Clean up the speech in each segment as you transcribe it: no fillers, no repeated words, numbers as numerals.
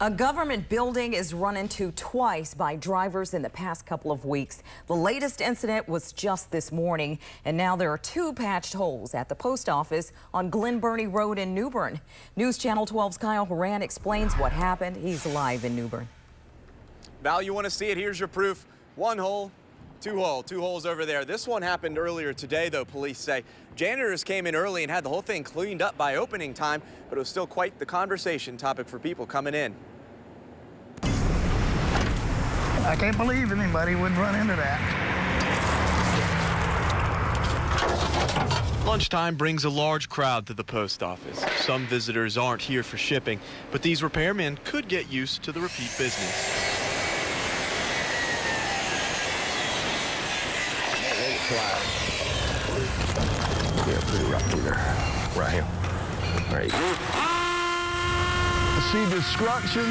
A government building is run into twice by drivers in the past couple of weeks. The latest incident was just this morning, and now there are two patched holes at the post office on Glen Burnie Road in New Bern. News Channel 12's Kyle Horan explains what happened. He's live in New Bern. Val, you want to see it? Here's your proof. One hole, two holes over there. This one happened earlier today, though, police say. Janitors came in early and had the whole thing cleaned up by opening time, but it was still quite the conversation topic for people coming in. I can't believe anybody would run into that. Lunchtime brings a large crowd to the post office. Some visitors aren't here for shipping, but these repairmen could get used to the repeat business. Yeah, pretty rocky there. Right here. Right. I see destruction,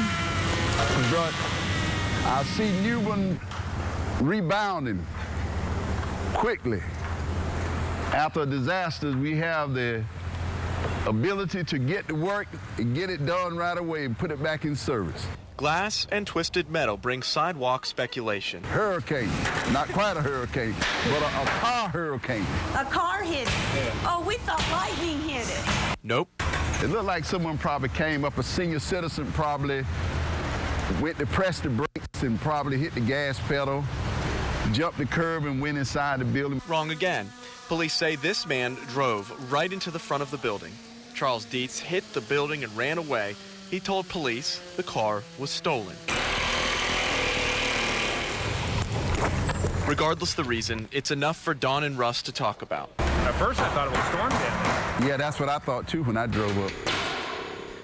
but I see New Bern rebounding quickly. After disasters, we have the ability to get to work and get it done right away and put it back in service. Glass and twisted metal bring sidewalk speculation. Hurricane, not quite a hurricane, but a car hurricane. A car hit it. Yeah. Oh, we thought lightning hit it. Nope. It looked like someone probably came up, a senior citizen probably went to press the brakes and probably hit the gas pedal, jumped the curb and went inside the building. Wrong again. Police say this man drove right into the front of the building. Charles Dietz hit the building and ran away. He told police the car was stolen. Regardless the reason, it's enough for Don and Russ to talk about. At first, I thought it was storm damage. Yeah, that's what I thought, too, when I drove up.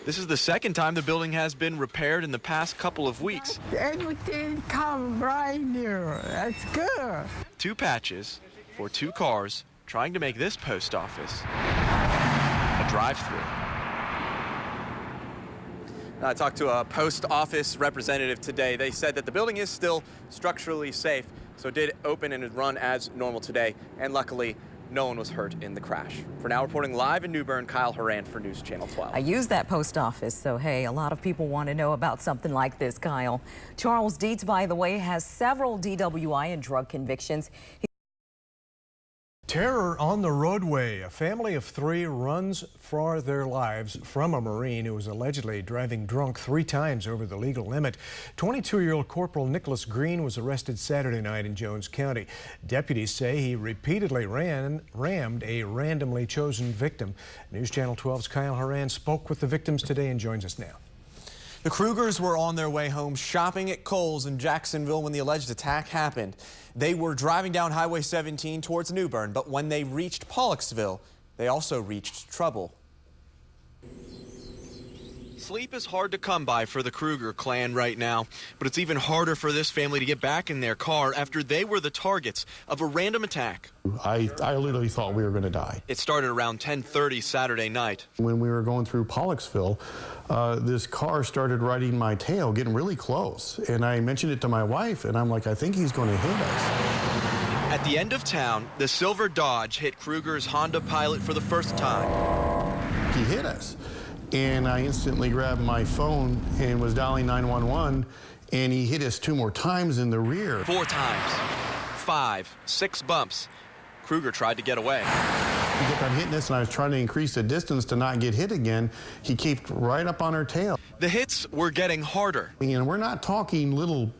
This is the second time the building has been repaired in the past couple of weeks. Everything come right here. That's good. Two patches for two cars trying to make this post office a drive-through. I talked to a post office representative today. They said that the building is still structurally safe, so it did open and run as normal today, and luckily no one was hurt in the crash. For now, reporting live in New Bern, Kyle Horan for News Channel 12. I use that post office, so hey, a lot of people want to know about something like this, Kyle. Charles Dietz, by the way, has several DWI and drug convictions. Terror on the roadway. A family of three runs for their lives from a Marine who was allegedly driving drunk 3 times over the legal limit. 22-year-old Corporal Nicholas Green was arrested Saturday night in Jones County. Deputies say he repeatedly rammed a randomly chosen victim. News Channel 12's Kyle Horan spoke with the victims today and joins us now. The Krugers were on their way home shopping at Kohl's in Jacksonville when the alleged attack happened. They were driving down Highway 17 towards New Bern, but when they reached Pollocksville, they also reached trouble. Sleep is hard to come by for the Kruger clan right now, but it's even harder for this family to get back in their car after they were the targets of a random attack. I literally thought we were going to die. It started around 10:30 Saturday night. When we were going through Pollocksville, this car started riding my tail, getting really close. And I mentioned it to my wife, and I'm like, I think he's going to hit us. At the end of town, the silver Dodge hit Kruger's Honda Pilot for the first time. He hit us. And I instantly grabbed my phone and was dialing 911, and he hit us 2 more times in the rear. 4 times, 5, 6 bumps. Kruger tried to get away. He kept on hitting us, and I was trying to increase the distance to not get hit again. He kept right up on our tail. The hits were getting harder. And we're not talking little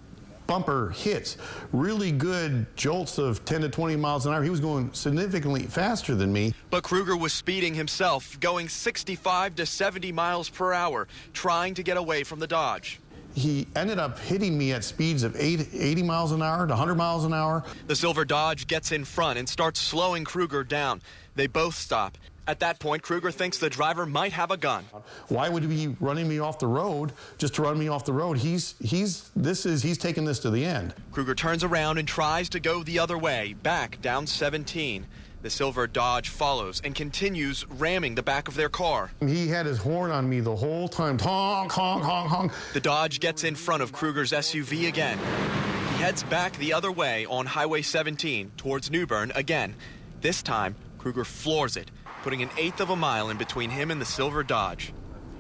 bumper hits, really good jolts of 10 to 20 miles an hour. He was going significantly faster than me. But Kruger was speeding himself, going 65 to 70 miles per hour, trying to get away from the Dodge. He ended up hitting me at speeds of 80 miles an hour to 100 miles an hour. The silver Dodge gets in front and starts slowing Kruger down. They both stop. At that point, Kruger thinks the driver might have a gun. Why would he be running me off the road just to run me off the road? He's taking this to the end. Kruger turns around and tries to go the other way, back down 17. The silver Dodge follows and continues ramming the back of their car. He had his horn on me the whole time. Honk, honk, honk, honk. The Dodge gets in front of Kruger's SUV again. He heads back the other way on Highway 17 towards New Bern again. This time, Kruger floors it, putting an 1/8 of a mile in between him and the silver Dodge.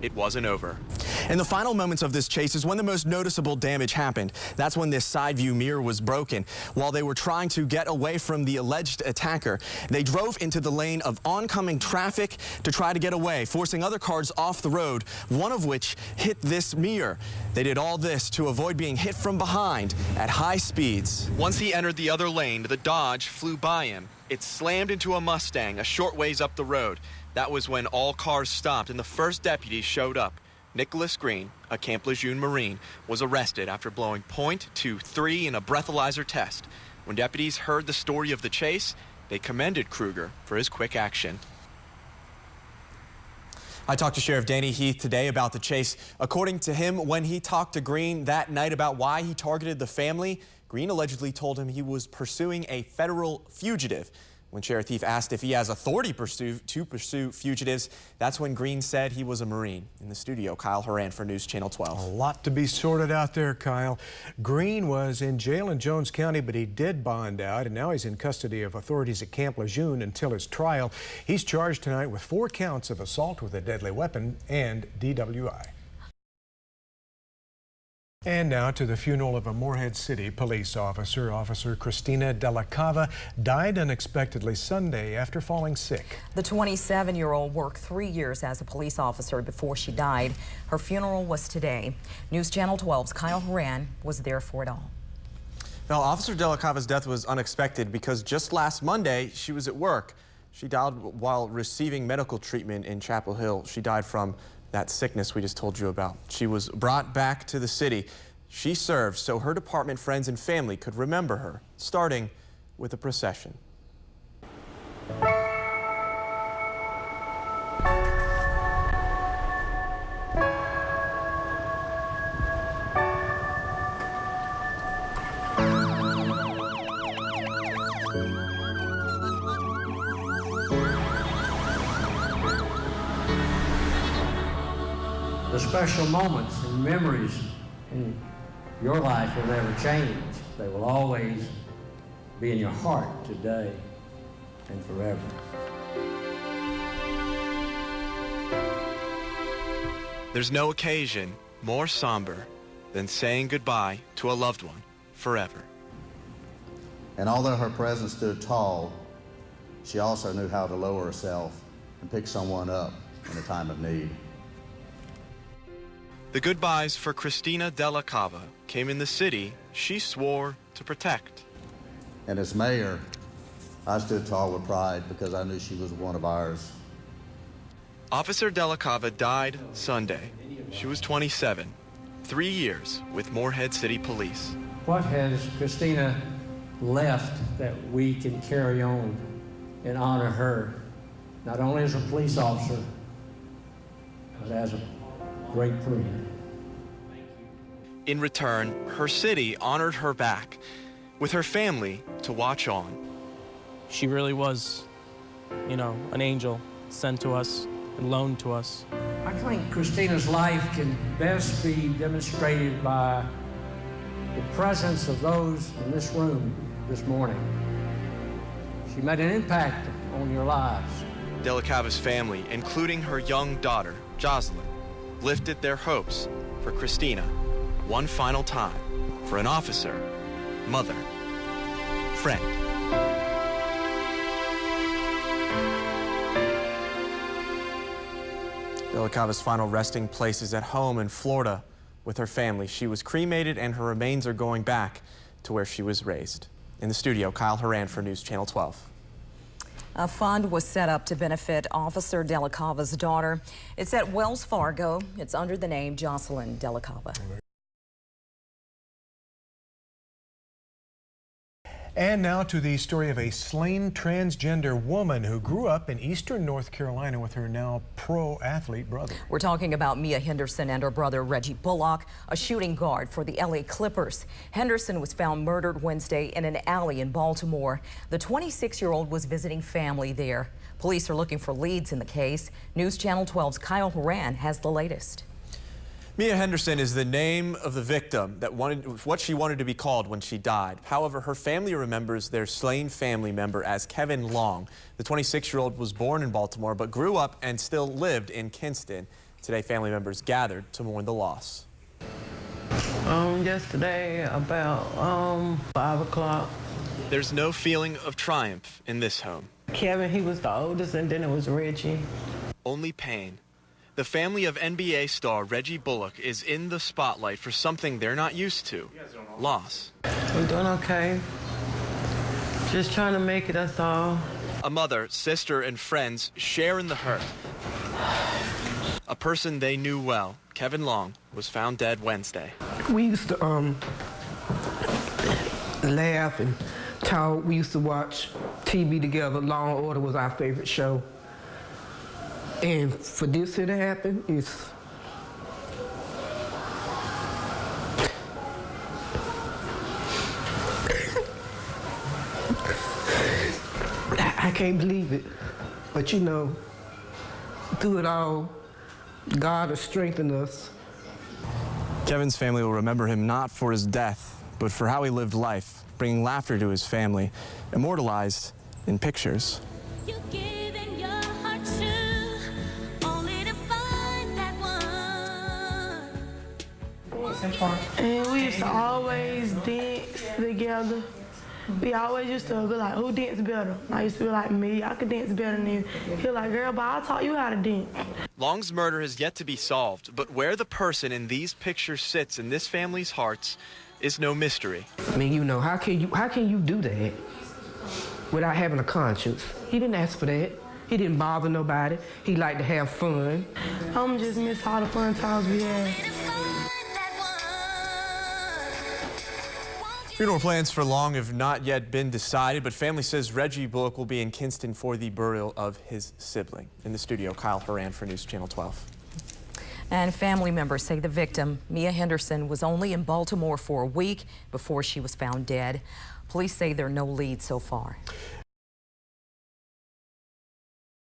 It wasn't over. In the final moments of this chase is when the most noticeable damage happened. That's when this side view mirror was broken. While they were trying to get away from the alleged attacker, they drove into the lane of oncoming traffic to try to get away, forcing other cars off the road, one of which hit this mirror. They did all this to avoid being hit from behind at high speeds. Once he entered the other lane, the Dodge flew by him. It slammed into a Mustang a short ways up the road. That was when all cars stopped and the first deputy showed up. Nicholas Green, a Camp Lejeune Marine, was arrested after blowing .23 in a breathalyzer test. When deputies heard the story of the chase, they commended Kruger for his quick action. I talked to Sheriff Danny Heath today about the chase. According to him, when he talked to Green that night about why he targeted the family, Green allegedly told him he was pursuing a federal fugitive. When Sheriff Heath asked if he has authority to pursue fugitives, that's when Green said he was a Marine. In the studio, Kyle Horan for News Channel 12. A lot to be sorted out there, Kyle. Green was in jail in Jones County, but he did bond out, and now he's in custody of authorities at Camp Lejeune until his trial. He's charged tonight with 4 counts of assault with a deadly weapon and DWI. And now to the funeral of a Morehead City police officer. Officer Christina Della Cava died unexpectedly Sunday after falling sick. The 27-year-old worked 3 years as a police officer before she died. Her funeral was today. News Channel 12's Kyle Horan was there for it all. Now, Officer Della Cava's death was unexpected because just last Monday, she was at work. She died while receiving medical treatment in Chapel Hill. She died from that sickness we just told you about. She was brought back to the city. She served so her department friends and family could remember her, starting with a procession. The special moments and memories in your life will never change. They will always be in your heart today and forever. There's no occasion more somber than saying goodbye to a loved one forever. And although her presence stood tall, she also knew how to lower herself and pick someone up in a time of need. The goodbyes for Christina Della Cava came in the city she swore to protect. And as mayor, I stood tall with pride because I knew she was one of ours. Officer Della Cava died Sunday. She was 27, 3 years with Morehead City Police. What has Christina left that we can carry on and honor her, not only as a police officer, but as a great friend? In return, her city honored her back with her family to watch on. She really was, you know, an angel sent to us and loaned to us. I think Christina's life can best be demonstrated by the presence of those in this room this morning. She made an impact on your lives. Della Cava's family, including her young daughter, Jocelyn, lifted their hopes for Christina one final time for an officer, mother, friend. Della Cava's final resting place is at home in Florida with her family. She was cremated and her remains are going back to where she was raised. In the studio, Kyle Horan for News Channel 12. A fund was set up to benefit Officer Della Cava's daughter. It's at Wells Fargo. It's under the name Jocelyn Della Cava. And now to the story of a slain transgender woman who grew up in eastern North Carolina with her now pro athlete brother. We're talking about Mia Henderson and her brother Reggie Bullock, a shooting guard for the LA Clippers. Henderson was found murdered Wednesday in an alley in Baltimore. The 26-year-old was visiting family there. Police are looking for leads in the case. News Channel 12's Kyle Horan has the latest. Mia Henderson is the name of the victim that what she wanted to be called when she died. However, her family remembers their slain family member as Kevin Long. The 26-year-old was born in Baltimore but grew up and still lived in Kinston. Today, family members gathered to mourn the loss. Yesterday about 5 o'clock. There's no feeling of triumph in this home. Kevin, he was the oldest, and then it was Reggie. Only pain. The family of NBA star Reggie Bullock is in the spotlight for something they're not used to. Loss. We're doing okay. Just trying to make it, that's all. A mother, sister, and friends share in the hurt. A person they knew well, Kevin Long, was found dead Wednesday. We used to laugh and talk. We used to watch TV together. Law and Order was our favorite show. And for this to happen, it's... I can't believe it. But you know, through it all, God has strengthened us. Kevin's family will remember him not for his death, but for how he lived life, bringing laughter to his family, immortalized in pictures. And we used to always dance together. We always used to be like, who dance better? I used to be like, me, I could dance better than you. He was like, girl, but I'll taught you how to dance. Long's murder has yet to be solved, but where the person in these pictures sits in this family's hearts is no mystery. I mean, you know, how can you do that without having a conscience? He didn't ask for that. He didn't bother nobody. He liked to have fun. I'm just miss all the fun times we had. Funeral plans for Long have not yet been decided, but family says Reggie Bullock will be in Kinston for the burial of his sibling. In the studio, Kyle Horan for News Channel 12. And family members say the victim, Mia Henderson, was only in Baltimore for a week before she was found dead. Police say there are no leads so far.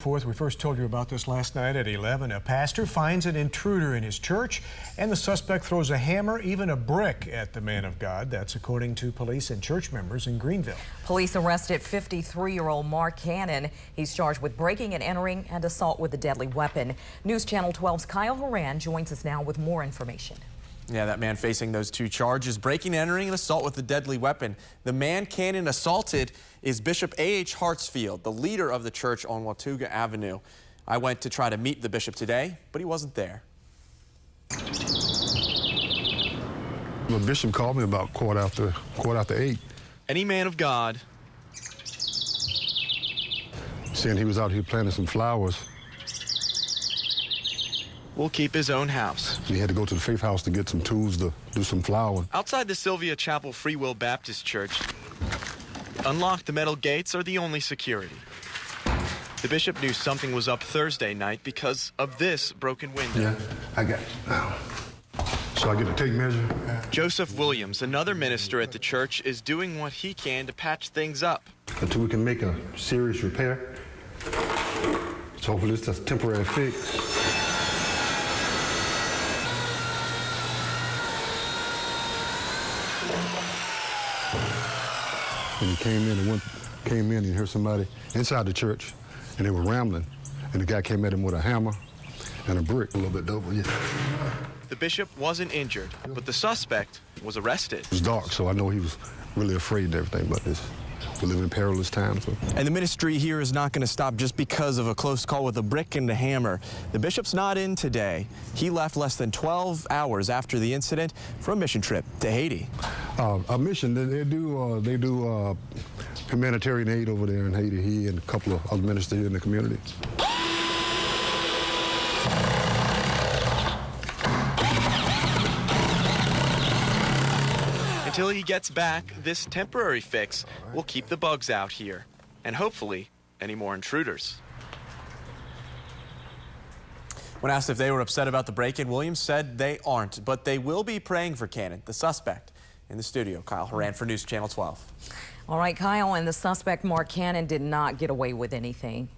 We first told you about this last night at 11. A pastor finds an intruder in his church, and the suspect throws a hammer, even a brick, at the man of God. That's according to police and church members in Greenville. Police arrested 53-year-old Mark Cannon. He's charged with breaking and entering and assault with a deadly weapon. News Channel 12's Kyle Horan joins us now with more information. Yeah, that man facing those two charges, breaking, entering, and assault with a deadly weapon. The man Cannon assaulted is Bishop A.H. Hartsfield, the leader of the church on Watauga Avenue. I went to try to meet the bishop today, but he wasn't there. The bishop called me about quarter after 8. Any man of God, saying he was out here planting some flowers. will keep his own house. He had to go to the Faith House to get some tools to do some flowering. Outside the Sylvia Chapel Free Will Baptist Church, unlocked metal gates are the only security. The bishop knew something was up Thursday night because of this broken window. Yeah, I got it now. So I get a tape measure? Joseph Williams, another minister at the church, is doing what he can to patch things up. Until we can make a serious repair. So hopefully it's just a temporary fix. And he came in and heard somebody inside the church, and they were rambling. And the guy came at him with a hammer and a brick, a little bit double, yeah. The bishop wasn't injured, but the suspect was arrested. It was dark, so I know he was really afraid and everything, but we live in perilous times. So. And the ministry here is not going to stop just because of a close call with a brick and a hammer. The bishop's not in today. He left less than 12 hours after the incident for a mission trip to Haiti. A mission, they do humanitarian aid over there in Haiti. He and a couple of other ministers here in the community. Until he gets back, this temporary fix will keep the bugs out here, and hopefully any more intruders. When asked if they were upset about the break-in, Williams said they aren't, but they will be praying for Cannon, the suspect. In the studio, Kyle Horan for News Channel 12. All right, Kyle, and the suspect, Mark Cannon, did not get away with anything.